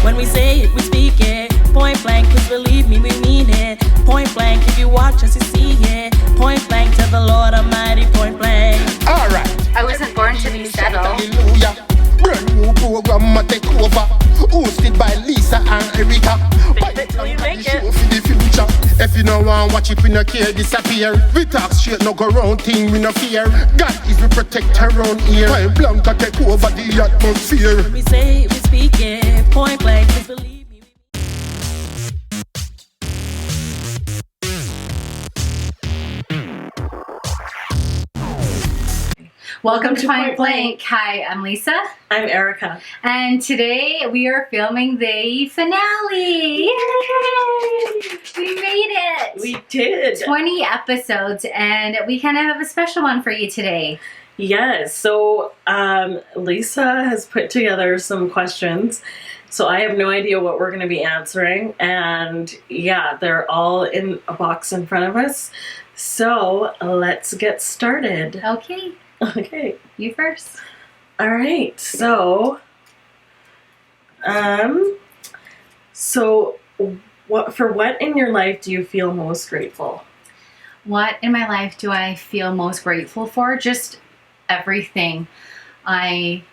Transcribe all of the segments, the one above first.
When we say it, we speak it. Point blank, cause believe me, we mean it. Point blank, if you watch us, you see it. Point blank, to the Lord Almighty, point blank. Alright. I wasn't born to be settled. Hallelujah. Brand new program, I take over. Hosted by Lisa and Erika. You make it. For the future. If you no want watch it, we no care, disappear. We talk straight, no go round thing, we no fear. God is the protector around here. Point blank, I take over the atmosphere. When we say it, we speak it. Point blank, just believe me. Welcome to Point Blank. Hi, I'm Lisa. I'm Erika. And today we are filming the finale. Yay! We made it. We did. 20 episodes, and we kind of have a special one for you today. Yes, so Lisa has put together some questions. So I have no idea what we're going to be answering. And yeah, they're all in a box in front of us. So let's get started. Okay. Okay. You first. All right. So what in your life do you feel most grateful? What in my life do I feel most grateful for? Just everything. I,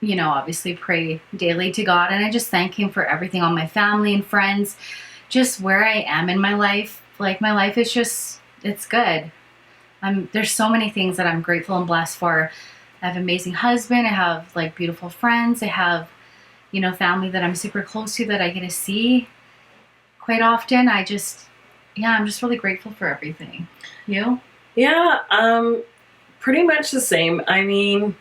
obviously pray daily to God, and I just thank Him for everything, all my family and friends, just where I am in my life. Like, my life is just, it's good. There's so many things that I'm grateful and blessed for. I have an amazing husband. I have beautiful friends. I have, family that I'm super close to that I get to see quite often. I'm just really grateful for everything. You? Yeah, pretty much the same. I mean,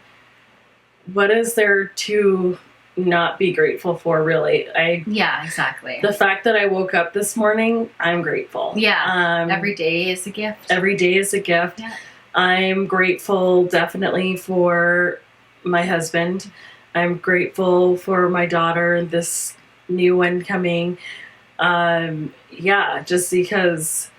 what is there to not be grateful for, really? Yeah, exactly. The fact that I woke up this morning, I'm grateful. Yeah, every day is a gift. Every day is a gift. Yeah. I'm grateful definitely for my husband. I'm grateful for my daughter and this new one coming. Just because,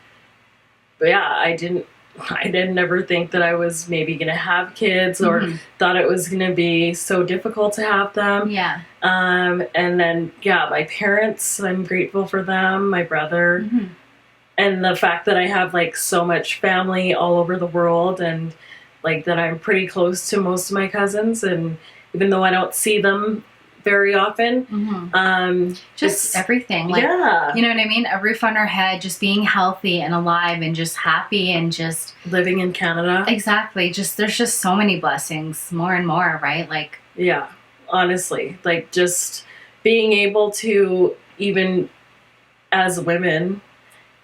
I didn't ever think that I was maybe going to have kids or thought it was going to be so difficult to have them. Yeah. And then, my parents, I'm grateful for them, my brother, and the fact that I have so much family all over the world, and that I'm pretty close to most of my cousins. And even though I don't see them very often, just everything. Yeah. You know what I mean? A roof on our head, just being healthy and alive and just happy and just living in Canada. Exactly. There's just so many blessings, more and more, right? Yeah, honestly, just being able to, even as women,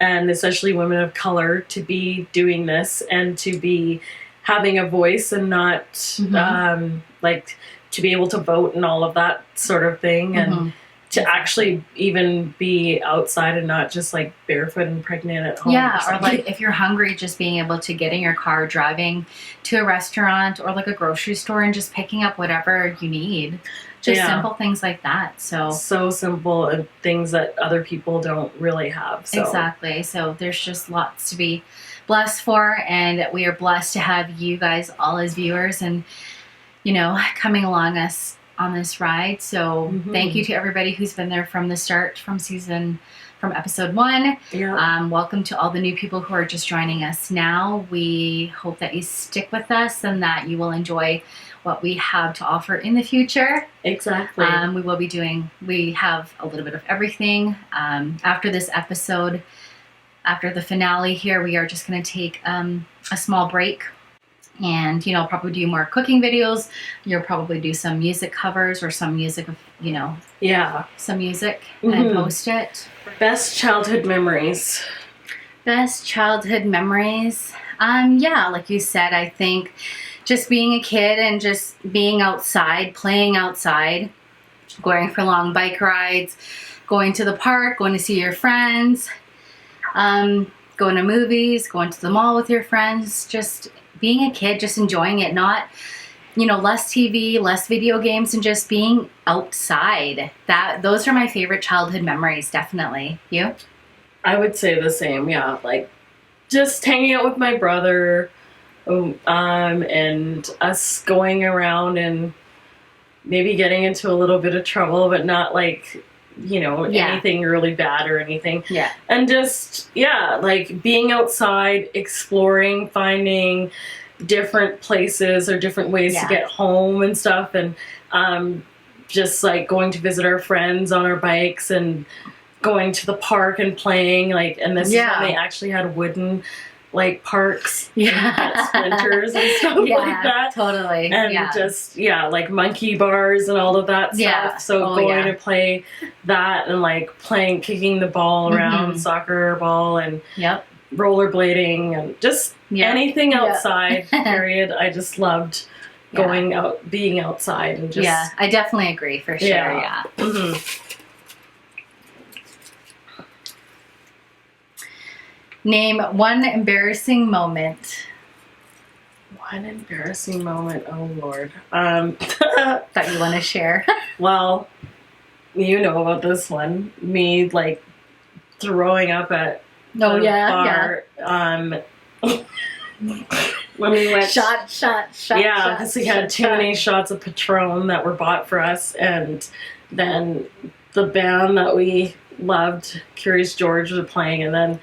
and especially women of color, to be doing this and to be having a voice and not to be able to vote and all of that sort of thing, and to actually even be outside and not just barefoot and pregnant at home. Yeah, or if you're hungry, just being able to get in your car, driving to a restaurant or a grocery store and just picking up whatever you need. Just simple things like that. So simple, and things that other people don't really have. So. Exactly. So there's just lots to be blessed for, and we are blessed to have you guys all as viewers and coming along us on this ride. So thank you to everybody who's been there from the start, from episode 1. Yeah. Welcome to all the new people who are just joining us now. We hope that you stick with us and that you will enjoy what we have to offer in the future. Exactly. We have a little bit of everything. After this episode, after the finale here, we are just going to take a small break. And, probably do more cooking videos. You'll probably do some music covers or some music, some music and post it. Best childhood memories. Best childhood memories. Like you said, I think just being a kid and just being outside, playing outside, going for long bike rides, going to the park, going to see your friends, going to movies, going to the mall with your friends, just being a kid, just enjoying it, not, less TV, less video games, and just being outside. Those are my favorite childhood memories, definitely. You? I would say the same, yeah. Just hanging out with my brother, and us going around and maybe getting into a little bit of trouble, but not anything really bad or anything. Yeah. And just, like being outside, exploring, finding different places or different ways to get home and stuff. And just like going to visit our friends on our bikes and going to the park and playing. Like, and this is when they actually had wooden like parks, splinters and stuff like that. Totally. And just like monkey bars and all of that stuff. So going to play that and like kicking the ball around, soccer ball, and rollerblading and just anything outside. Period. I just loved going out, being outside, and just I definitely agree for sure. Yeah. Mm-hmm. Name one embarrassing moment. One embarrassing moment. Oh Lord. That you want to share? Well, you know about this one. Me like throwing up at the bar. When we went shot. Yeah, because we had too many shots of Patron that were bought for us, and then the band that we loved, Curious George, was playing, and then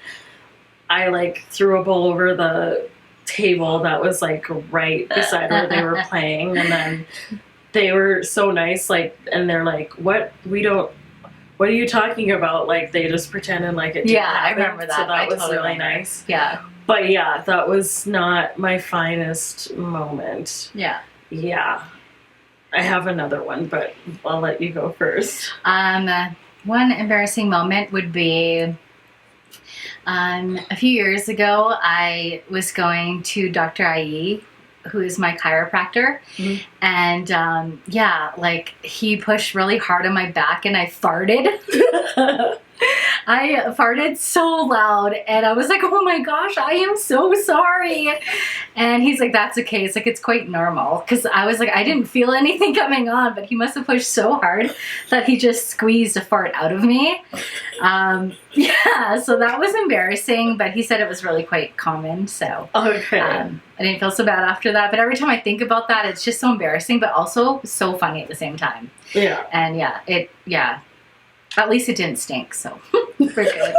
I like threw up all over the table that was like right beside where they were playing, and then they were so nice, like, and they're like, what are you talking about? Like, they just pretended like it didn't happen. I remember that. So that was totally really nice. Yeah. But yeah, that was not my finest moment. Yeah. Yeah. I have another one, but I'll let you go first. One embarrassing moment would be a few years ago, I was going to Dr. IE, who is my chiropractor. Mm-hmm. And like he pushed really hard on my back and I farted. I farted so loud and I was like, oh my gosh, I am so sorry. And he's like, that's okay. It's like, it's quite normal. Because I was like, I didn't feel anything coming on, but he must have pushed so hard that he just squeezed a fart out of me. So that was embarrassing, but he said it was really quite common. So okay. I didn't feel so bad after that. But every time I think about that, it's just so embarrassing, but also so funny at the same time. Yeah. And at least it didn't stink, so we're good.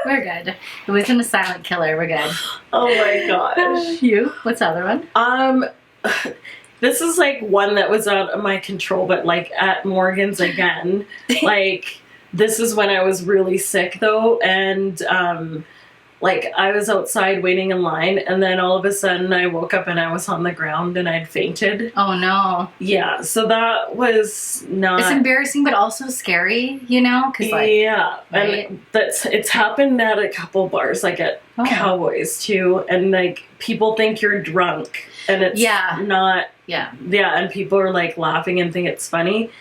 We're good. It wasn't a silent killer. We're good. Oh my gosh. You? What's the other one? This is like one that was out of my control, but like at Morgan's again. Like, this is when I was really sick though, and like I was outside waiting in line, and then all of a sudden I woke up and I was on the ground and I'd fainted. Oh no. Yeah, so that was not... It's embarrassing but also scary, because like... Yeah, right? And it's happened at a couple bars, like at Cowboys too, and like people think you're drunk and it's not... Yeah, and people are like laughing and think it's funny,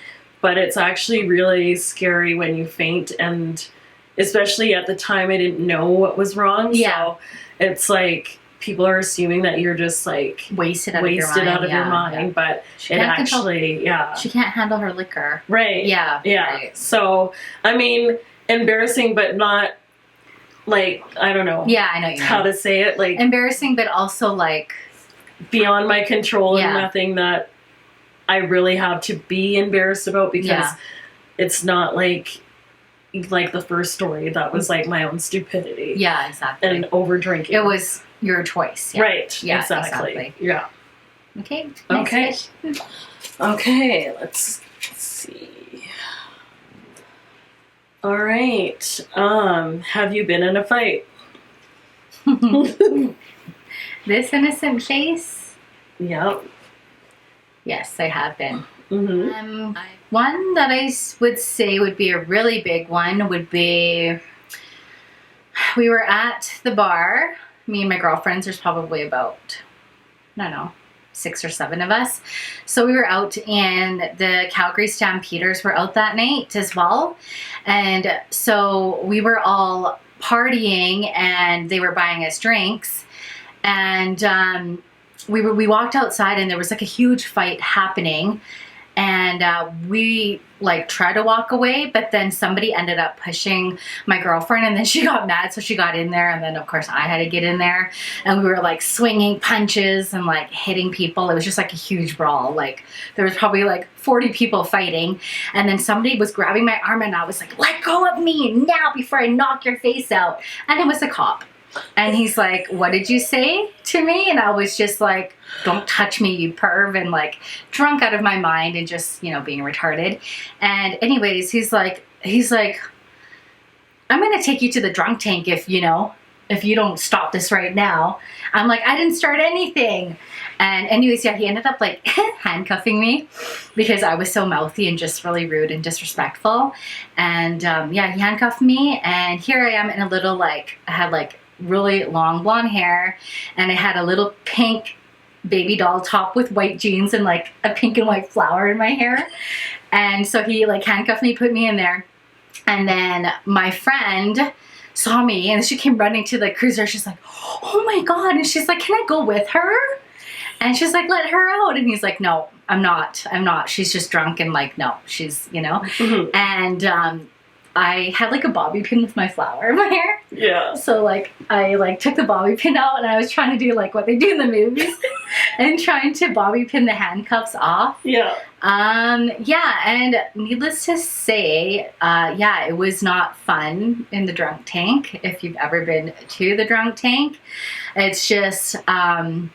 but it's actually really scary when you faint, and... especially at the time, I didn't know what was wrong. Yeah. So it's like people are assuming that you're just like wasted out of your mind. But it actually, she can't handle her liquor. Right. Yeah. Yeah. Right. So, I mean, embarrassing, but not like, I don't know. Yeah, I know how to say it. Like, embarrassing, but also like beyond my control and nothing that I really have to be embarrassed about, because it's not like the first story that was like my own stupidity. Yeah, exactly. And over drinking. It was your choice. Yeah. Right. Yeah, exactly. Yeah. Okay. Okay. Okay, let's see. All right. Have you been in a fight? This innocent face? Yep. Yes, I have been. Mm-hmm. One that I would say would be a really big one would be, we were at the bar, me and my girlfriends, there's probably about, I don't know, 6 or 7 of us. So we were out, and the Calgary Stampeders were out that night as well. And so we were all partying and they were buying us drinks. And we walked outside and there was like a huge fight happening. And we like tried to walk away, but then somebody ended up pushing my girlfriend, and then she got mad, so she got in there, and then of course I had to get in there, and we were like swinging punches and like hitting people. It was just like a huge brawl. Like there was probably like 40 people fighting, and then somebody was grabbing my arm, and I was like, let go of me now before I knock your face out. And it was a cop. And he's like, what did you say to me? And I was just like, don't touch me, you perv, and like drunk out of my mind and just, you know, being retarded. And anyways, he's like, I'm going to take you to the drunk tank if you don't stop this right now. I'm like, I didn't start anything. And anyways, yeah, he ended up like handcuffing me because I was so mouthy and just really rude and disrespectful. And yeah, he handcuffed me, and here I am in a little like, I had like really long blonde hair, and I had a little pink baby doll top with white jeans and like a pink and white flower in my hair. And so he like handcuffed me, put me in there, and then my friend saw me and she came running to the cruiser. She's like, oh my god. And she's like, can I go with her? And she's like, let her out. And he's like, no, I'm not, she's just drunk, and like, no, she's, you know. And I had like a bobby pin with my flower in my hair. Yeah. So like I like took the bobby pin out, and I was trying to do like what they do in the movies and trying to bobby pin the handcuffs off. Yeah. Yeah, and needless to say, yeah, it was not fun in the drunk tank. If you've ever been to the drunk tank, it's just can't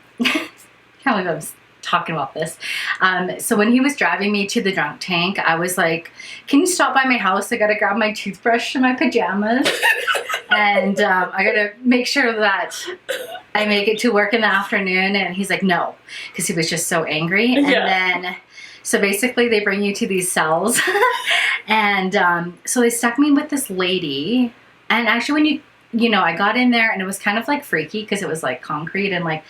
believe I'm talking about this. So when he was driving me to the drunk tank, I was like, can you stop by my house? I gotta grab my toothbrush and my pajamas. And I gotta make sure that I make it to work in the afternoon. And he's like, no, because he was just so angry. And then, so basically they bring you to these cells. And so they stuck me with this lady. And actually when you know, I got in there, and it was kind of like freaky because it was like concrete and like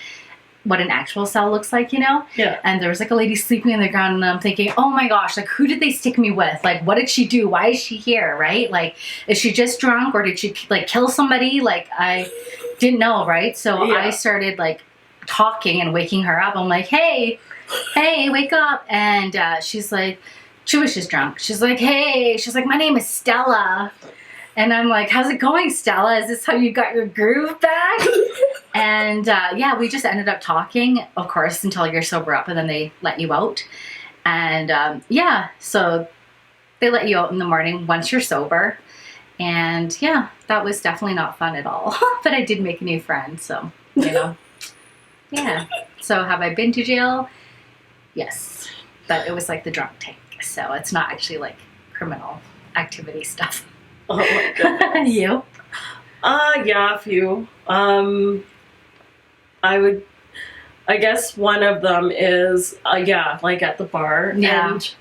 what an actual cell looks like, you know? Yeah. And there was like a lady sleeping on the ground, and I'm thinking, oh my gosh, like who did they stick me with? Like what did she do? Why is she here, right? Like is she just drunk, or did she like kill somebody? Like I didn't know, right? So I started like talking and waking her up. I'm like, hey, wake up. And she's like, she was just drunk. She's like, hey, she's like, my name is Stella. And I'm like, how's it going, Stella? Is this how you got your groove back? And yeah, we just ended up talking, of course, until you're sober up, and then they let you out. And yeah, so they let you out in the morning once you're sober. And yeah, that was definitely not fun at all. But I did make a new friend, so, you know. Yeah. So have I been to jail? Yes. But it was like the drunk tank, so it's not actually like criminal activity stuff. Oh my goodness. You? Yeah, a few. I guess one of them is, yeah, like at the bar. Yeah. And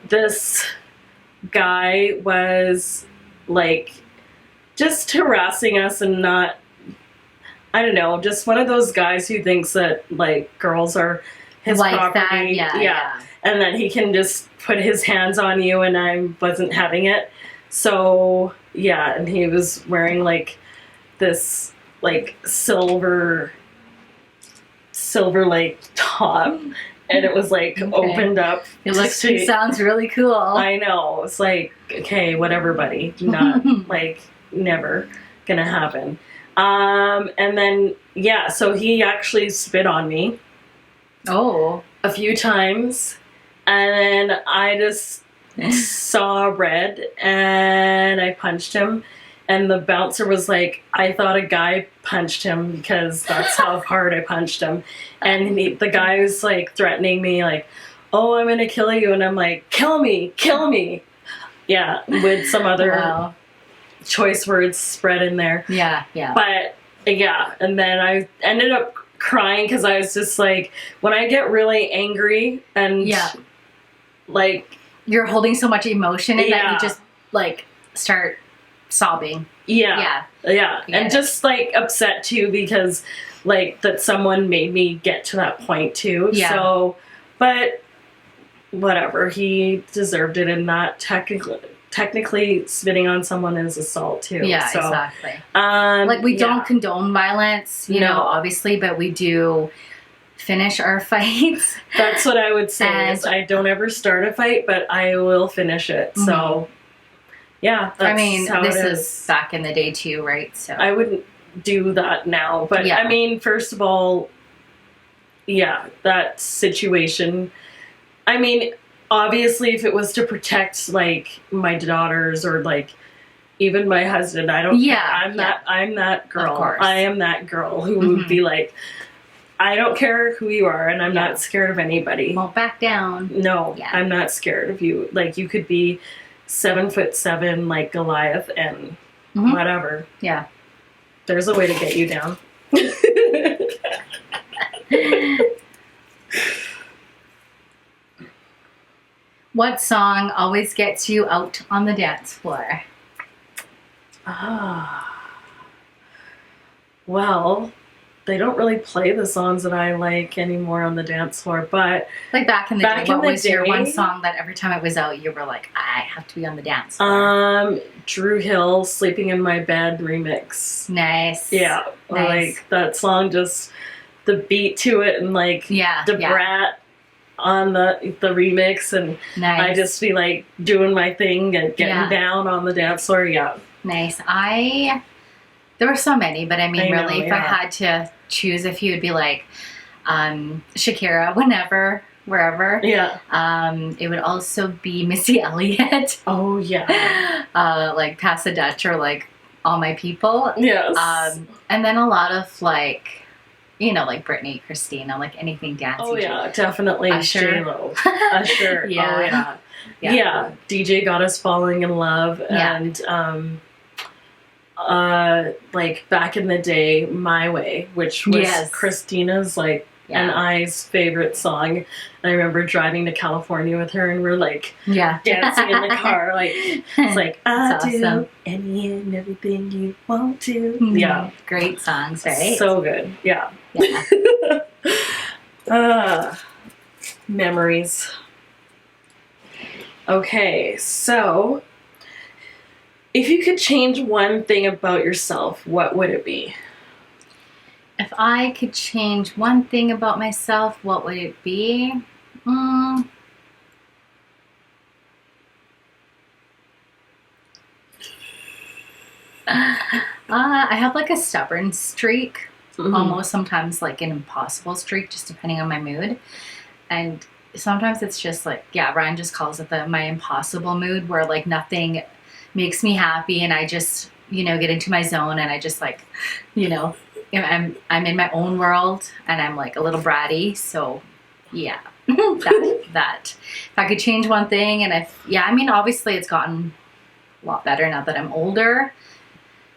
this guy was like just harassing us, and not, I don't know, just one of those guys who thinks that like girls are his like property. That, yeah. And that he can just put his hands on you, and I wasn't having it. So yeah, and he was wearing like this like silver like top, and it was like opened up. It looks and sounds really cool. I know. It's like, okay, whatever, buddy. Not like never gonna happen. And then yeah, so he actually spit on me. Oh. A few times, and then I just saw red, and I punched him, and the bouncer was like, I thought a guy punched him because that's how hard I punched him. And the guy was like threatening me, like, oh, I'm gonna kill you. And I'm like, kill me. Yeah, with some other choice words spread in there. Yeah. But yeah, and then I ended up crying because I was just like, when I get really angry and like, you're holding so much emotion in that you just like start sobbing. Yeah. And just like upset too, because like that someone made me get to that point too. Yeah. So, but whatever, he deserved it, and not technically spitting on someone is assault too. Yeah, so, exactly. Like we don't condone violence, you know, obviously, but we do finish our fights. That's what I would say. And- Is I don't ever start a fight, but I will finish it. So, yeah. That's I mean, how this it is back in the day too, right? So I wouldn't do that now. But Yeah. I mean, first of all, yeah, that situation. I mean, obviously, if it was to protect like my daughters or like even my husband, I don't. Yeah, care. I'm that girl. Of course. I am that girl who would be like, I don't care who you are, and I'm Yeah. not scared of anybody. won't back down. No, Yeah. I'm not scared of you. Like you could be 7'7" like Goliath and Mhm. whatever. Yeah. There's a way to get you down. What song always gets you out on the dance floor? Well, they don't really play the songs that I like anymore on the dance floor, but Like back in the Back day, in what the was your one day? song that every time it was out, you were like, I have to be on the dance floor? Drew Hill, Sleeping in My Bed remix. Nice. Yeah, Nice. like that song, just the beat to it, and like Yeah. the yeah. brat on the remix, and Nice. I just be like doing my thing and getting Yeah. down on the dance floor. Yeah, Nice. There were so many, but I mean, I know, really, if I yeah. had to choose a few, it'd be like Shakira, Whenever, Wherever. yeah. It would also be Missy Elliott, Oh yeah, like Pass the Dutch or like All My People. yes. And then a lot of like, like Britney, Christina, like anything dancing. Oh yeah, definitely Usher. J-Lo. Usher. Yeah. Oh yeah. Yeah. Yeah. DJ Got Us Falling in Love, Yeah. and like back in the day, My Way, which was Yes. Christina's like Yeah. and I's favorite song. And I remember driving to California with her, and we're like Yeah. dancing in the car, like it's like I That's do awesome. any and everything you want to. Mhm. Yeah, Great songs, right? so good. Yeah. yeah. Memories. Okay, so if you could change one thing about yourself, what would it be? If I could change one thing about myself, what would it be? I have like a stubborn streak, almost sometimes like an impossible streak, just depending on my mood. And sometimes it's just like, yeah, Ryan just calls it my impossible mood, where like nothing makes me happy, and I just, get into my zone, and I just like, I'm in my own world, and I'm like a little bratty. So yeah, that if I could change one thing, and I mean, obviously it's gotten a lot better now that I'm older,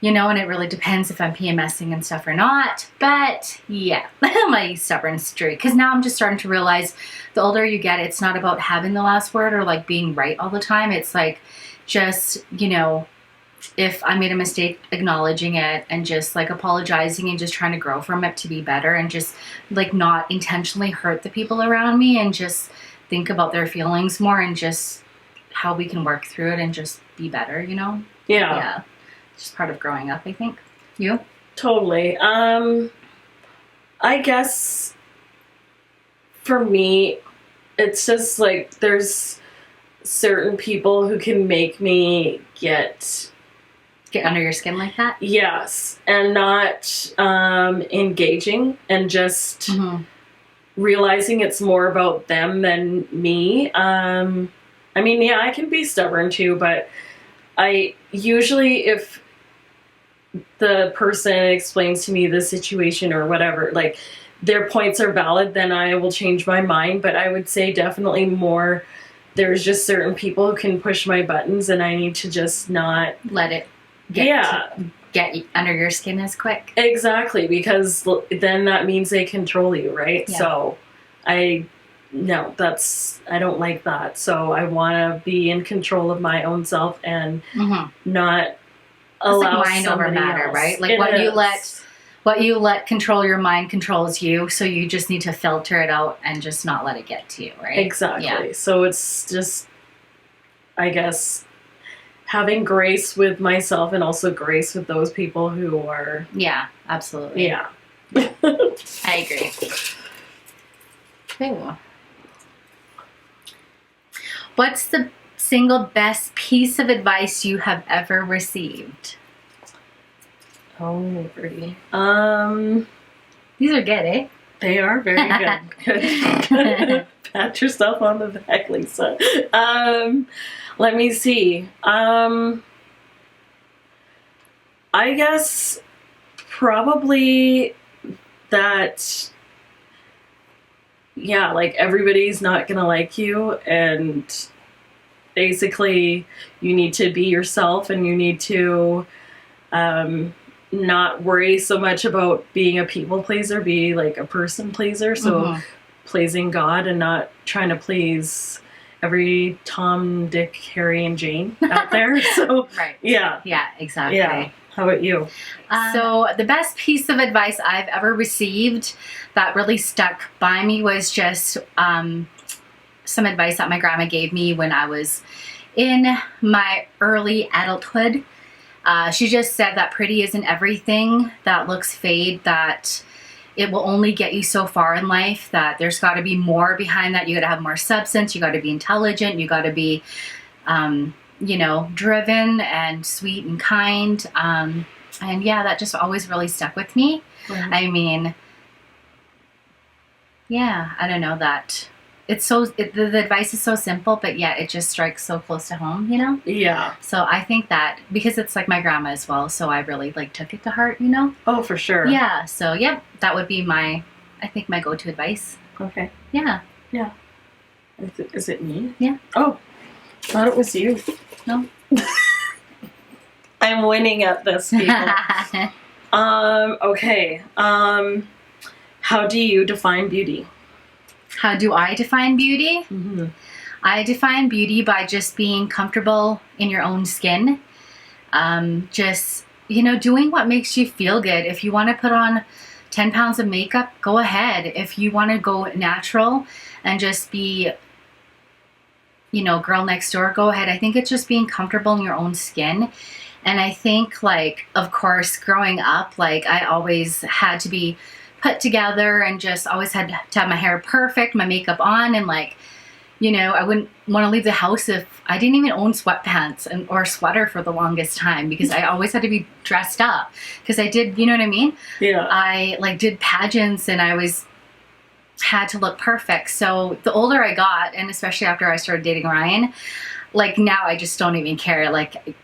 and it really depends if I'm PMSing and stuff or not. But yeah, my stubborn streak, because now I'm just starting to realize the older you get, it's not about having the last word or like being right all the time. It's like just, if I made a mistake, acknowledging it and just like apologizing and just trying to grow from it to be better, and just like not intentionally hurt the people around me, and just think about their feelings more, and just how we can work through it and just be better, Yeah. Yeah. Just part of growing up, I think. You? Totally. I guess for me, it's just like there's certain people who can make me get Get under your skin like that? yes, and not engaging, and just realizing it's more about them than me. I mean, yeah, I can be stubborn too, but I usually, if the person explains to me the situation or whatever, like their points are valid, then I will change my mind. But I would say definitely more, there's just certain people who can push my buttons, and I need to just not Let it get under your skin as quick. Exactly, because then that means they control you, right? Yeah. So I don't like that. So I want to be in control of my own self and not allow It's like mind over somebody matter, else. right? Like It what is. you let control your mind controls you, so you just need to filter it out and just not let it get to you, right? Exactly. Yeah. So it's just, I guess, having grace with myself and also grace with those people who are, Yeah, absolutely. yeah. I agree. Ooh. What's the single best piece of advice you have ever received? Oh, pretty. These are good, eh? They are very good. Pat yourself on the back, Lisa. Let me see. I guess probably that, yeah, like everybody's not gonna like you, and basically you need to be yourself, and you need to not worry so much about being a people pleaser, be like a person pleaser. So pleasing God and not trying to please every Tom, Dick, Harry, and Jane out there. So Right. yeah. Yeah, exactly. Yeah. How about you? So the best piece of advice I've ever received that really stuck by me was just some advice that my grandma gave me when I was in my early adulthood. She just said that pretty isn't everything, that looks fade, that it will only get you so far in life, that there's got to be more behind that. You got to have more substance, you got to be intelligent, you got to be driven and sweet and kind. And yeah, that just always really stuck with me. Mm-hmm. I mean, yeah, I don't know, that the advice is so simple, but yeah, it just strikes so close to home, you know? Yeah. So I think that because it's like my grandma as well, so I really like took it to heart, you know? Oh, for sure. Yeah. So yeah, that would be my go-to advice. Okay. Yeah. Yeah. Is it me? Yeah. Oh, thought it was you. No. I'm winning at this, people. Okay. How do you define beauty? How do I define beauty? Mm-hmm. I define beauty by just being comfortable in your own skin. Just, doing what makes you feel good. If you want to put on 10 pounds of makeup, go ahead. If you want to go natural and just be, girl next door, go ahead. I think it's just being comfortable in your own skin. And I think, of course, growing up, I always had to be put together and just always had to have my hair perfect, my makeup on, and I wouldn't want to leave the house if I didn't even own sweatpants or a sweater for the longest time, because I always had to be dressed up because I did, you know what I mean? Yeah. I did pageants and I always had to look perfect. So the older I got, and especially after I started dating Ryan, now I just don't even care.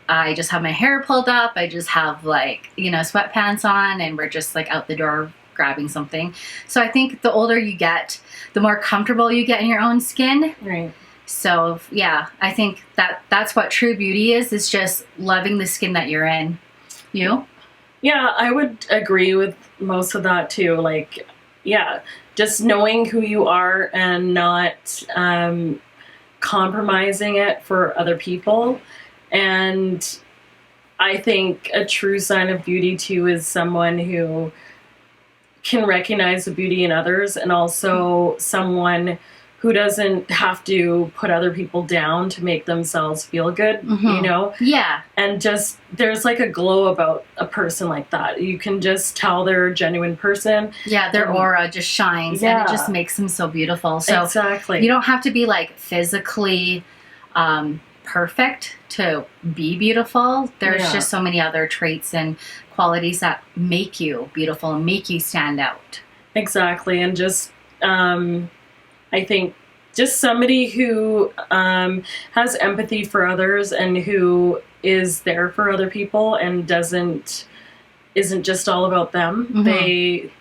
I just have my hair pulled up. I just have sweatpants on, and we're just out the door grabbing something. So I think the older you get, the more comfortable you get in your own skin. Right. So yeah, I think that's what true beauty is just loving the skin that you're in. You? Yeah, I would agree with most of that too. Just knowing who you are and not compromising it for other people. And I think a true sign of beauty too is someone who can recognize the beauty in others, and also someone who doesn't have to put other people down to make themselves feel good, Yeah. And just, there's a glow about a person like that. You can just tell they're a genuine person. Yeah, their aura just shines, and it just makes them so beautiful. So exactly. You don't have to be physically perfect to be beautiful. There's just so many other traits and qualities that make you beautiful and make you stand out. Exactly. And just I think just somebody who has empathy for others and who is there for other people and isn't just all about them. Mm-hmm. They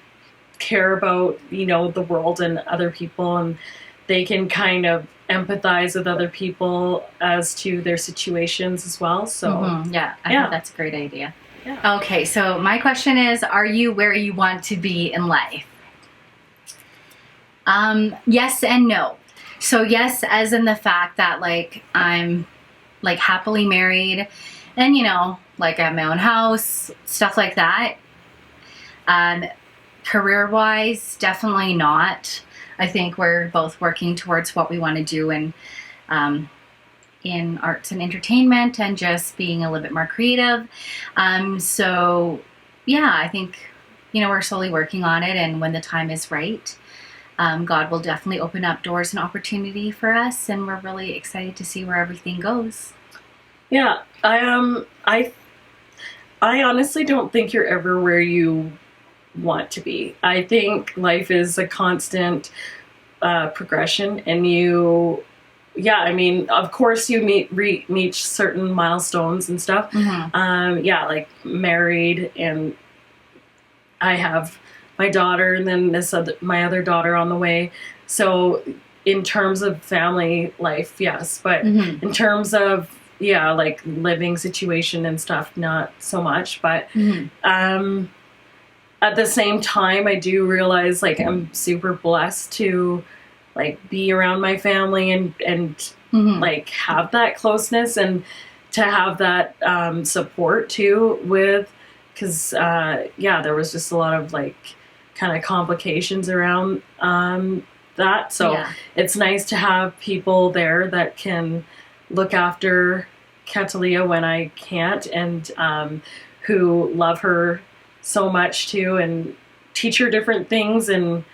care about the world and other people, and they can kind of empathize with other people as to their situations as well. So I think that's a great idea. Yeah. Okay, so my question is, are you where you want to be in life? Yes and no. So yes, as in the fact that I'm happily married, and I have my own house, stuff like that. Career-wise, definitely not. I think we're both working towards what we want to do in arts and entertainment, and just being a little bit more creative. So yeah, I think we're slowly working on it, and when the time is right, God will definitely open up doors and opportunity for us, and we're really excited to see where everything goes. Yeah, I honestly don't think you're ever where you want to be. I think life is a constant progression, and I mean, of course you reach certain milestones and stuff. Like married, and I have my daughter, and then my other daughter on the way. So in terms of family life, yes, but in terms of like living situation and stuff, not so much. But at the same time, I do realize like I'm super blessed to like be around my family and like have that closeness, and to have that support too, with, because there was just a lot of like kind of complications around that. So it's nice to have people there that can look after Catalia when I can't, and who love her so much too, and teach her different things, and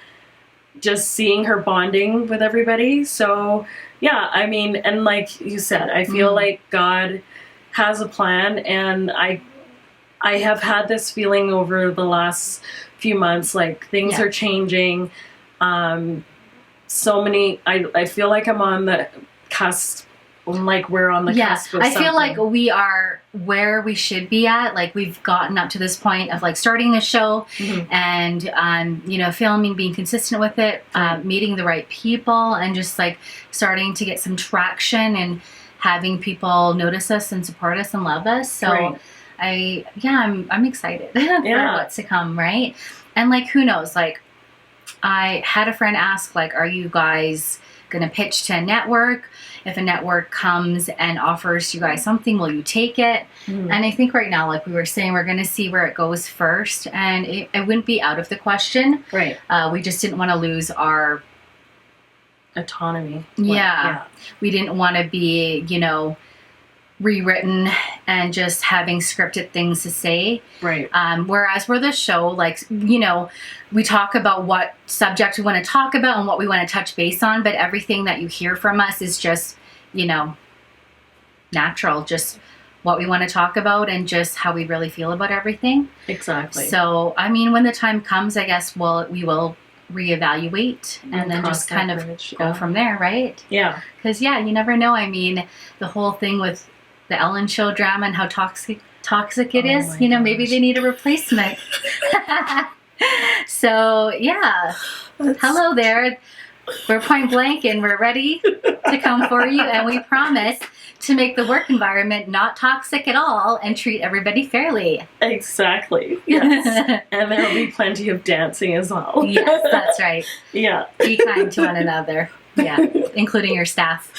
just seeing her bonding with everybody. So I mean, and like you said, I feel like God has a plan, and I have had this feeling over the last few months, like things are changing. So many, I feel like I'm on the cusp, like we're on the cusp of something. I feel like we are where we should be at. Like we've gotten up to this point of like starting the show and, filming, being consistent with it, meeting the right people, and just like starting to get some traction and having people notice us and support us and love us. So I'm excited for what's to come. Right. And like, who knows, like I had a friend ask, like, are you guys going to pitch to a network? If a network comes and offers you guys something, will you take it? And I think right now, like we were saying, we're going to see where it goes first, and it wouldn't be out of the question. Right. We just didn't want to lose our autonomy. We didn't want to be, rewritten and just having scripted things to say. Right. Whereas we're the show, like, we talk about what subject we want to talk about and what we want to touch base on, but everything that you hear from us is just, natural, just what we want to talk about and just how we really feel about everything. Exactly. So, I mean, when the time comes, I guess we will reevaluate and then just kind of go from there, right? Yeah. Because, you never know. I mean, the whole thing with the Ellen Show drama and how toxic it is, maybe they need a replacement. So, hello there. We're Point Blank, and we're ready to come for you, and we promise to make the work environment not toxic at all and treat everybody fairly. Exactly. Yes. And there will be plenty of dancing as well. Yes, that's right. Yeah. Be kind to one another. Yeah, including your staff.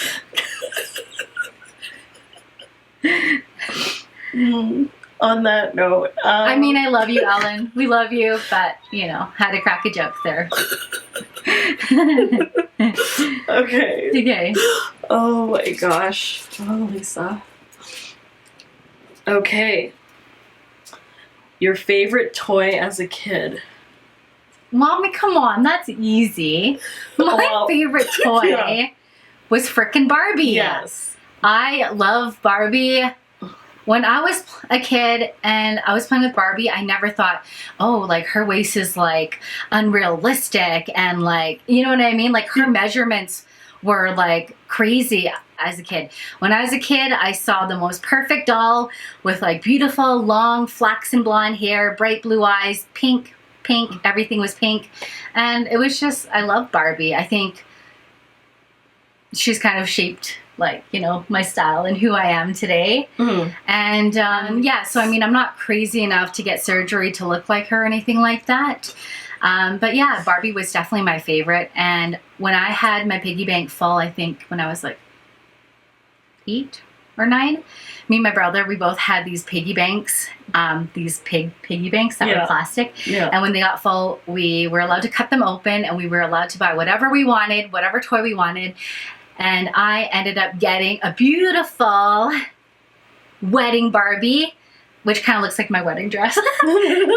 On that note, I mean, I love you, Ellen. We love you, but had to crack a joke there. Okay. Oh my gosh. Oh, Lisa. Okay. Your favorite toy as a kid? Mommy, come on, that's easy. My favorite toy was frickin' Barbie. Yes. I love Barbie. When I was a kid and I was playing with Barbie, I never thought, like her waist is like unrealistic and like, you know what I mean? Like her measurements were like crazy as a kid. When I was a kid, I saw the most perfect doll with like beautiful, long, flaxen blonde hair, bright blue eyes, pink, everything was pink. And it was just, I love Barbie. I think she's kind of shaped like, my style and who I am today. And so I mean, I'm not crazy enough to get surgery to look like her or anything like that. But yeah, Barbie was definitely my favorite. And when I had my piggy bank full, I think when I was like 8 or 9, me and my brother, we both had these piggy banks, these piggy banks that were plastic. Yeah. And when they got full, we were allowed to cut them open and we were allowed to buy whatever we wanted, whatever toy we wanted. And I ended up getting a beautiful wedding Barbie which kind of looks like my wedding dress.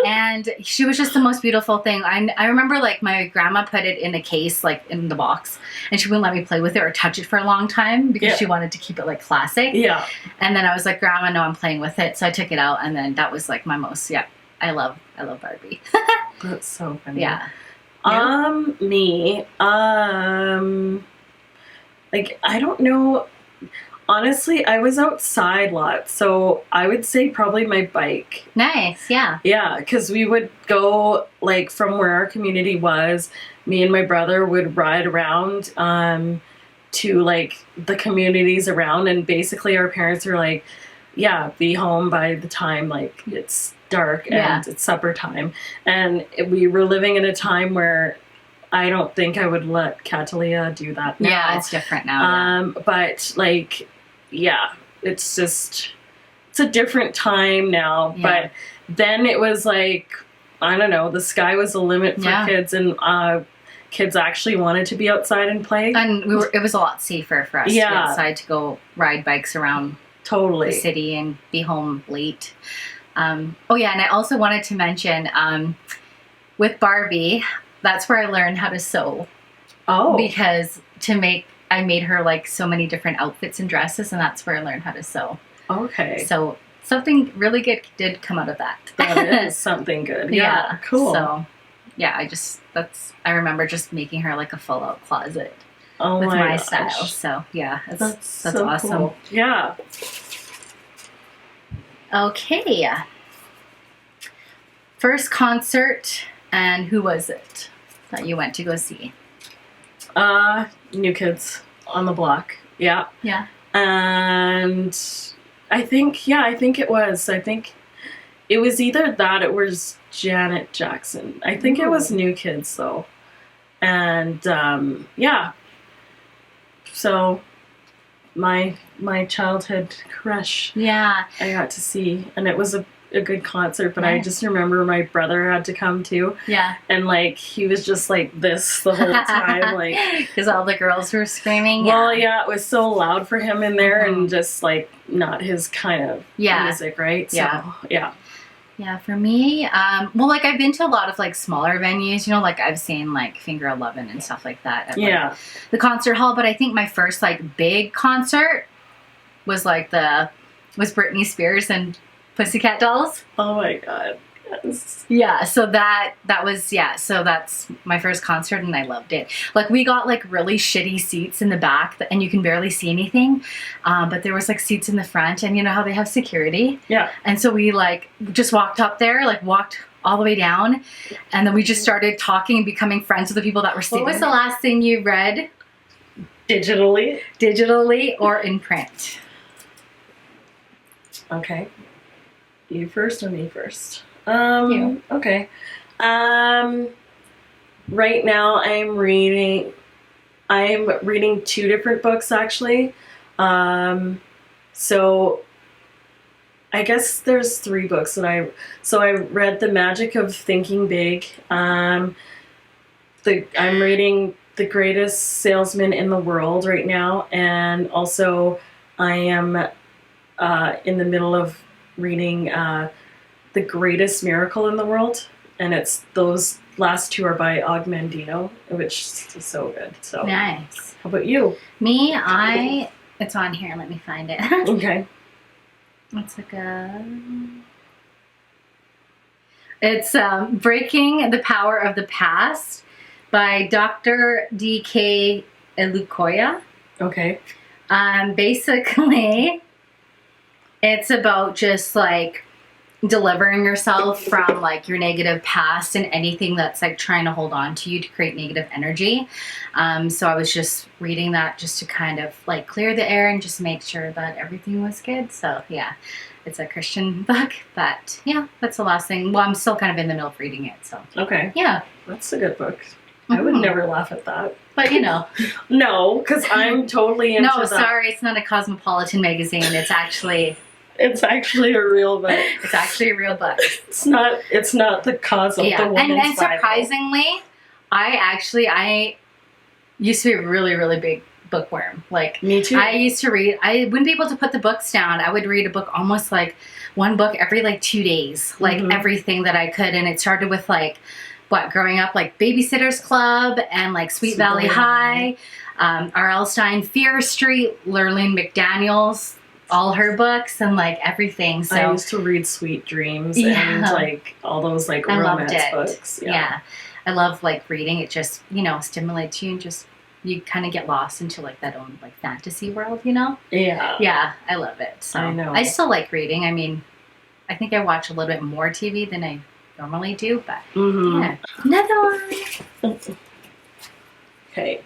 And she was just the most beautiful thing. I remember like my grandma put it in a case, like in the box, and she wouldn't let me play with it or touch it for a long time because she wanted to keep it like classic. Yeah. And then I was like, Grandma, no, I'm playing with it. So I took it out, and then that was like my most, I love Barbie. That's so funny. Yeah. Me, like, I don't know. Honestly, I was outside lots, so I would say probably my bike. Nice, yeah. Yeah, because we would go, like, from where our community was, me and my brother would ride around to, like, the communities around, and basically our parents were like, yeah, be home by the time, like, it's dark and it's supper time. And we were living in a time where I don't think I would let Catalia do that now. Yeah, it's different now. But, like... yeah, it's a different time now. Yeah. But then it was like, I don't know, the sky was the limit for kids, and kids actually wanted to be outside and play. And it was a lot safer for us to be outside to go ride bikes around the city and be home late. And I also wanted to mention, with Barbie, that's where I learned how to sew. Oh. Because I made her like so many different outfits and dresses, and that's where I learned how to sew. Okay. So something really good did come out of that. That is something good. Yeah. Cool. So I remember just making her like a full out closet with my style. So yeah, that's so awesome. Cool. Yeah. Okay. First concert, and who was it that you went to go see? New Kids on the Block. Yeah. Yeah. And I think it was. I think it was either that or it was Janet Jackson. I think it was New Kids though. And yeah. So my childhood crush. Yeah. I got to see, and it was a good concert, but I just remember my brother had to come too. Yeah. And like he was just like this the whole time, like because all the girls were screaming. Well, yeah, it was so loud for him in there, and just like not his kind of music, right? So, yeah. Yeah, for me, well, like I've been to a lot of like smaller venues, you know, like I've seen like Finger 11 and stuff like that at like, the concert hall, but I think my first like big concert was like was Britney Spears and Pussycat Dolls. Oh my god. Yes. Yeah, so that was so that's my first concert, and I loved it. Like we got like really shitty seats in the back, and you can barely see anything, but there was like seats in the front, and you know how they have security? Yeah. And so we like just walked up there, like walked all the way down, and then we just started talking and becoming friends with the people that were sitting. What was the last thing you read? Digitally or in print? Okay. You first or me first? You. Okay. Right now I'm reading 2 different books actually. So I guess there's 3 books that I read The Magic of Thinking Big. I'm reading The Greatest Salesman in the World right now, and also I am in the middle of reading The Greatest Miracle in the World, and it's those last 2 are by Og Mandino, which is so good. So nice. How about you? Me, it's on here. Let me find it. Okay. It's Breaking the Power of the Past by Dr. D.K. Elukoya. Okay. Basically, it's about just like delivering yourself from like your negative past and anything that's like trying to hold on to you to create negative energy. So I was just reading that just to kind of like clear the air and just make sure that everything was good. So yeah, it's a Christian book, but yeah, that's the last thing. Well, I'm still kind of in the middle of reading it. So okay. Yeah. That's a good book. I would never laugh at that. But you know. No, because I'm totally into that. No, sorry, it's not a Cosmopolitan magazine. It's actually a real book. It's actually a real book. It's not the cause of the woman's and surprisingly, I used to be a really, really big bookworm. Like me too. I used to read. I wouldn't be able to put the books down. I would read a book almost like one book every like 2 days, like everything that I could. And it started with like, growing up, like Babysitter's Club and like Sweet Valley High, R.L. Stein, Fear Street, Lurleen McDaniels, all her books and like everything. So I used to read Sweet Dreams and like all those like romance books. Yeah. I love like reading. It just, you know, stimulates you and just, you kind of get lost into like that own like fantasy world, you know? Yeah. Yeah, I love it. So I know. I still like reading. I mean, I think I watch a little bit more TV than I normally do, but yeah. Another one. Okay.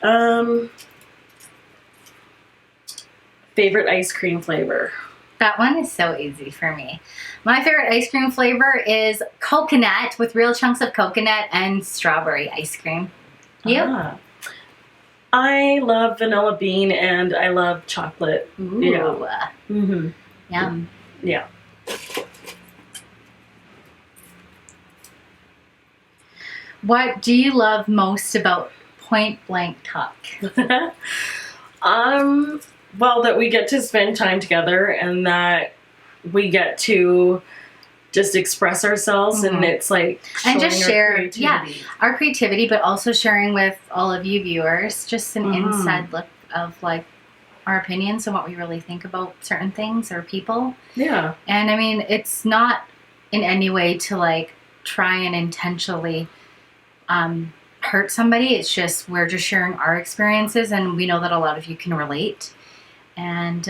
Favorite ice cream flavor? That one is so easy for me. My favorite ice cream flavor is coconut with real chunks of coconut and strawberry ice cream. You? I love vanilla bean and I love chocolate. Ooh. Yeah. Yum. Yeah. What do you love most about Point Blank Talk? Well, that we get to spend time together and that we get to just express ourselves and it's like and just share our our creativity, but also sharing with all of you viewers just an inside look of like our opinions and what we really think about certain things or people. Yeah. And I mean, it's not in any way to like try and intentionally hurt somebody. It's just we're just sharing our experiences and we know that a lot of you can relate. And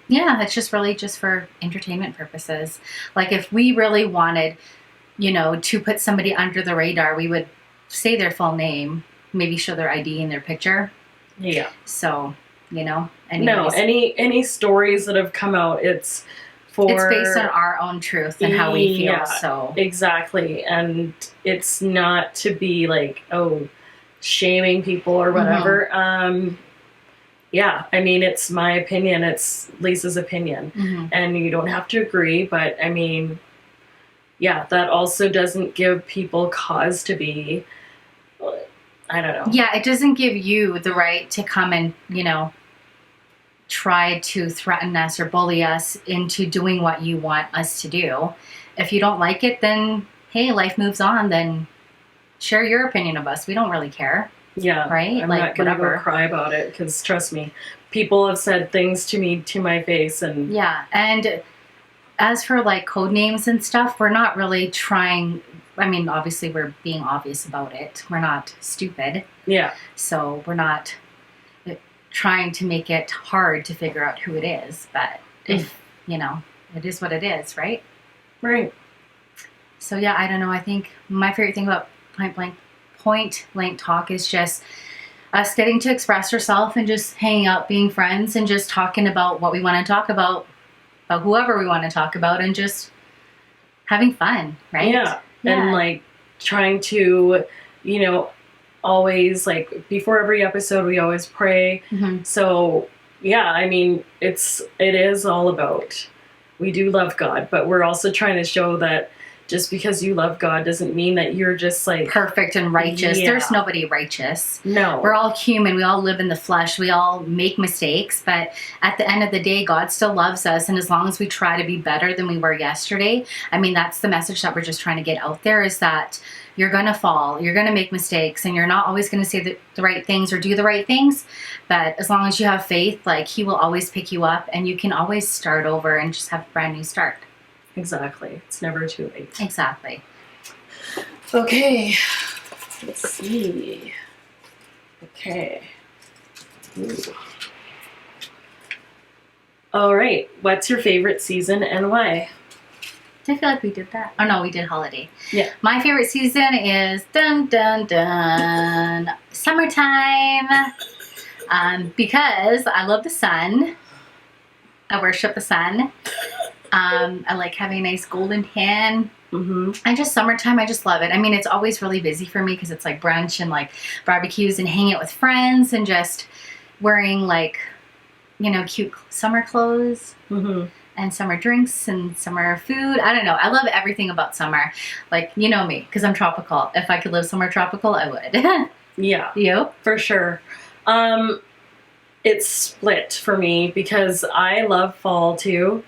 yeah, it's just really just for entertainment purposes. Like if we really wanted, you know, to put somebody under the radar, we would say their full name, maybe show their ID and their picture. Yeah. So, you know, any stories that have come out, it's based on our own truth and how we feel. So exactly. And it's not to be like, shaming people or whatever. Yeah, I mean, it's my opinion. It's Lisa's opinion. And you don't have to agree, but I mean, yeah, that also doesn't give people cause to be, I don't know. Yeah, it doesn't give you the right to come and, you know, try to threaten us or bully us into doing what you want us to do. If you don't like it, then, hey, life moves on. Then share your opinion of us. We don't really care. Yeah, right. I'm like, not gonna go cry about it because trust me, people have said things to me to my face, and yeah. And as for like code names and stuff, we're not really trying. I mean, obviously, we're being obvious about it. We're not stupid. Yeah. So we're not trying to make it hard to figure out who it is. But if you know, it is what it is, right? Right. So yeah, I don't know. I think my favorite thing about Point Blank Talk is just us getting to express ourselves and just hanging out, being friends, and just talking about what we want to talk about whoever we want to talk about, and just having fun, right? Yeah. And like trying to, you know, always like before every episode we always pray. So yeah, I mean, it is all about, we do love God, but we're also trying to show that just because you love God doesn't mean that you're just like perfect and righteous. Yeah. There's nobody righteous. No. We're all human. We all live in the flesh. We all make mistakes. But at the end of the day, God still loves us. And as long as we try to be better than we were yesterday, I mean, that's the message that we're just trying to get out there, is that you're going to fall. You're going to make mistakes. And you're not always going to say the right things or do the right things. But as long as you have faith, like He will always pick you up. And you can always start over and just have a brand new start. Exactly. It's never too late. Exactly. Okay. Let's see. Okay. Ooh. All right. What's your favorite season and why? I feel like we did that. Oh no, we did holiday. Yeah. My favorite season is summertime. Because I love the sun. I worship the sun. I like having a nice golden tan. And just summertime, I just love it. I mean, it's always really busy for me because it's like brunch and like barbecues and hanging out with friends and just wearing like, you know, cute summer clothes and summer drinks and summer food. I don't know. I love everything about summer. Like, you know me, because I'm tropical. If I could live somewhere tropical, I would. Yeah. You? For sure. It's split for me because I love fall too.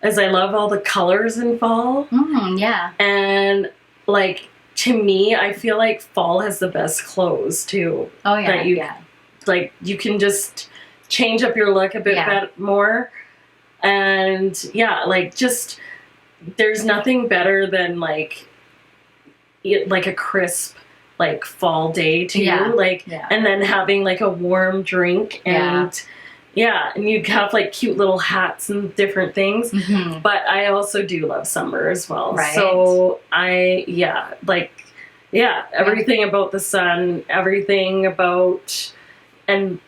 as I love all the colors in fall. Yeah. And like, to me, I feel like fall has the best clothes too. Oh yeah. That you, like, you can just change up your look a bit more. And yeah, like, just, there's nothing better than like a crisp, like, fall day too. And then having like a warm drink and and you have like cute little hats and different things. But I also do love summer as well. Right. So everything about the sun, everything about, and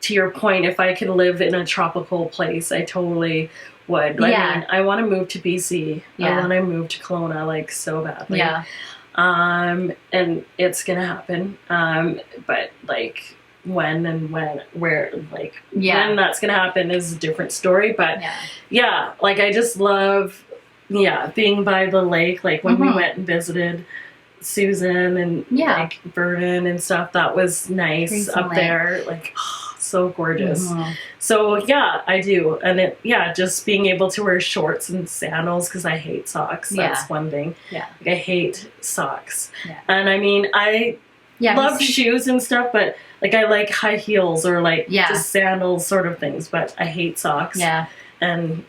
to your point, if I could live in a tropical place, I totally would. I mean, I want to move to BC. I want to move to Kelowna, like, so badly. And it's gonna happen. But like, when that's gonna happen is a different story. But like, I just love being by the lake. Like, when we went and visited Susan and like Vernon and stuff, that was nice up there. Like, so gorgeous. So yeah, I do. And it just being able to wear shorts and sandals, because I hate socks. That's one thing. Like, I hate socks. And I mean, I love shoes and stuff, but like, I like high heels or like just sandals sort of things, but I hate socks. And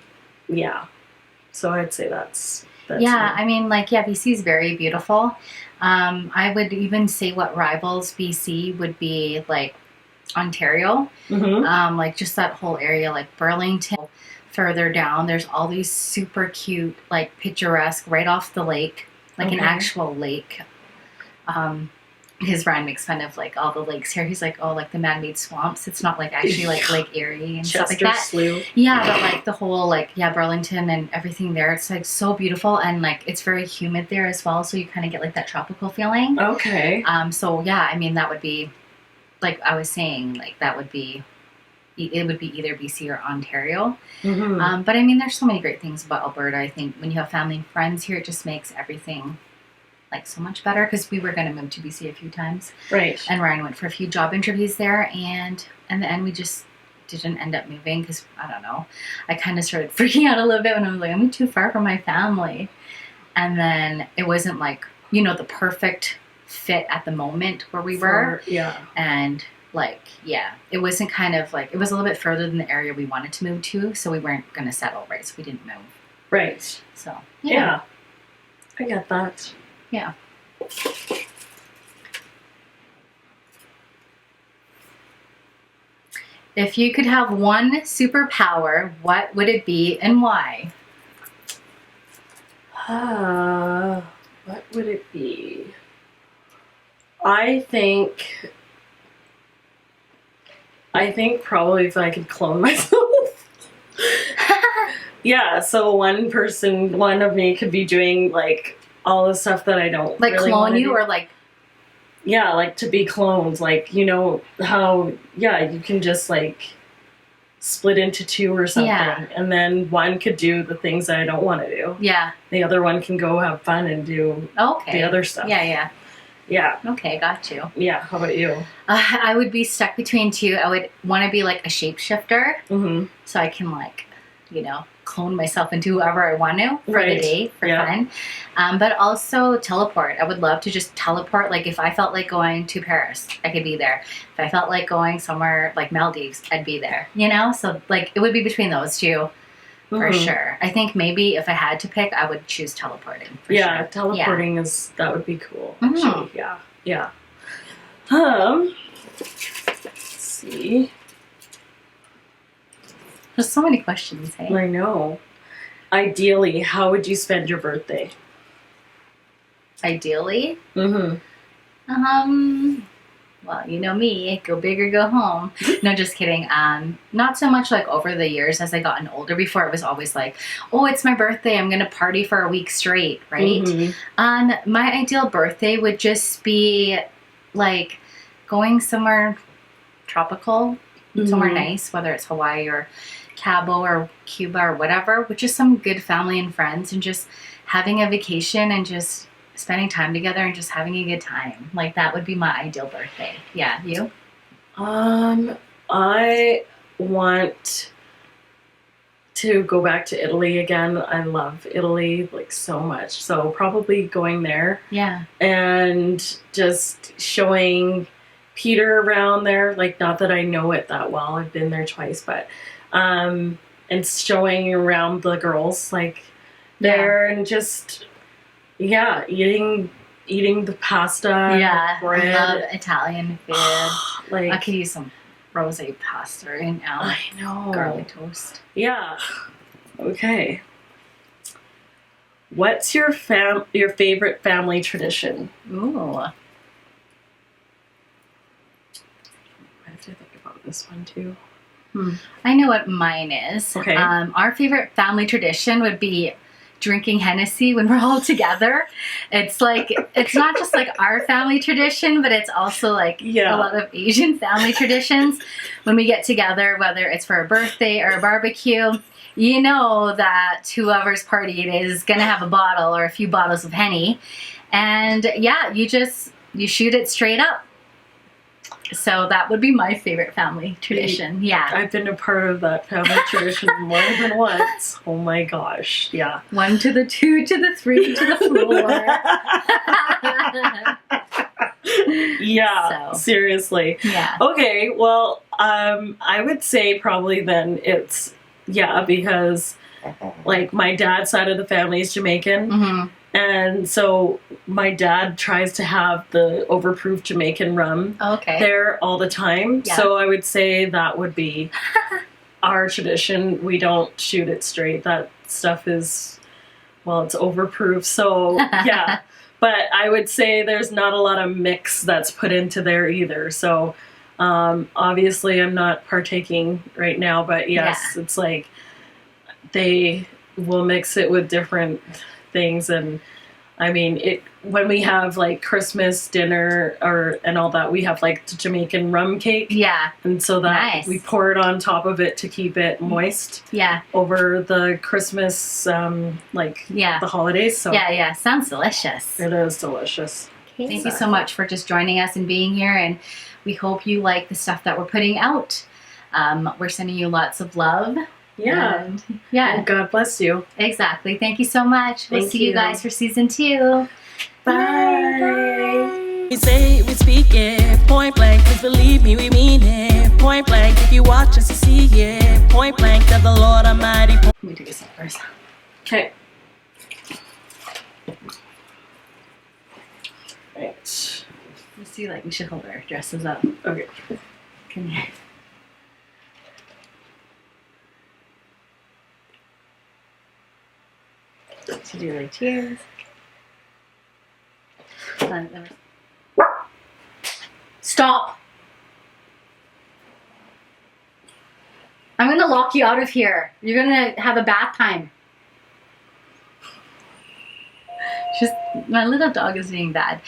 so I'd say that's me. I mean, like, BC is very beautiful. I would even say what rivals BC would be, like, Ontario. Like, just that whole area, like Burlington. Further down, there's all these super cute, like, picturesque, right off the lake, like an actual lake. His Ryan makes fun of, like, all the lakes here. He's like, oh, like the man-made swamps. It's not, like, actually like Lake Erie and stuff like that. Slough. But like the whole, like, Burlington and everything there, it's like so beautiful, and like it's very humid there as well, so you kind of get like that tropical feeling. So I mean, that would be, like I was saying, like, that would be, it would be either BC or Ontario. But I mean, there's so many great things about Alberta. I think when you have family and friends here, it just makes everything, like, so much better, because we were going to move to BC a few times. And Ryan went for a few job interviews there, and in the end we just didn't end up moving, because, I don't know, I kind of started freaking out a little bit when I was like, I'm too far from my family. And then it wasn't, like, you know, the perfect fit at the moment where we were. And like, it wasn't kind of like, it was a little bit further than the area we wanted to move to, so we weren't going to settle, right? So we didn't move. So I get that. If you could have one superpower, what would it be and why? What would it be? I think probably if I could clone myself. So one of me could be doing, like, all the stuff that I don't like really clone you do. Or like like, to be cloned, like, you know how you can just, like, split into two or something, and then one could do the things that I don't want to do, the other one can go have fun and do the other stuff. Okay, got you. How about you? I would be stuck between two. I would want to be like a shapeshifter, so I can, like, you know, clone myself into whoever I want to for the day, for fun. But also teleport. I would love to just teleport. Like, if I felt like going to Paris, I could be there. If I felt like going somewhere like Maldives, I'd be there, you know? So, like, it would be between those two for sure. I think maybe if I had to pick, I would choose teleporting for sure. Teleporting that would be cool, actually. Let's see. There's so many questions, hey? I know. Ideally, how would you spend your birthday? Ideally? Well, you know me, go big or go home. No, just kidding. Not so much like over the years as I gotten older. Before it was always like, oh, it's my birthday, I'm gonna party for a week straight, right? My ideal birthday would just be like going somewhere tropical, somewhere nice, whether it's Hawaii or Cabo or Cuba or whatever, with just some good family and friends, and just having a vacation and just spending time together and just having a good time. Like, that would be my ideal birthday. Yeah, you? I want to go back to Italy again. I love Italy like so much. So probably going there. Yeah. And just showing Peter around there. Like, not that I know it that well. I've been there twice, but and showing around the girls like there and just eating the pasta, Yeah. the bread. I love Italian food. Like I could use some rosé pasta right now. I know. Garlic toast. Yeah. Okay. What's your favorite family tradition? Ooh. I have to think about this one too. I know what mine is. Okay. Our favorite family tradition would be drinking Hennessy when we're all together. It's like, it's not just like our family tradition, but it's also like a lot of Asian family traditions. When we get together, whether it's for a birthday or a barbecue, you know that whoever's party it is going to have a bottle or a few bottles of Henny. And yeah, you shoot it straight up. So that would be my favorite family tradition. Yeah. I've been a part of that family tradition more than once. Oh my gosh. Yeah. 1 to the 2 to the 3 to the floor. Yeah. So. Seriously. Yeah. Okay. Well, I would say probably then it's, because like my dad's side of the family is Jamaican. Mm-hmm. And so my dad tries to have the overproof Jamaican rum there all the time. Yeah. So I would say that would be our tradition. We don't shoot it straight. That stuff is, it's overproof. So yeah. But I would say there's not a lot of mix that's put into there either. So obviously I'm not partaking right now, but yes, it's like they will mix it with different things. And I mean, when we have like Christmas dinner and all that, we have like the Jamaican rum cake. Yeah. And so that we pour it on top of it to keep it moist. Yeah. Over the Christmas, the holidays. So yeah. Sounds delicious. It is delicious. Thank you so much for just joining us and being here. And we hope you like the stuff that we're putting out. We're sending you lots of love. Yeah. And well, God bless you. Exactly. Thank you so much. We'll see you guys for season 2. Bye. We say it, we speak it, point blank, please believe me, we mean it. Point blank, if you watch us, you see it. Point blank, that the Lord Almighty. Let me do this first. Okay. Right. Let's see, we should hold our dresses up. Okay. Can you? To do cheers. Stop! I'm gonna lock you out of here. You're gonna have a bath time. My little dog is being bad.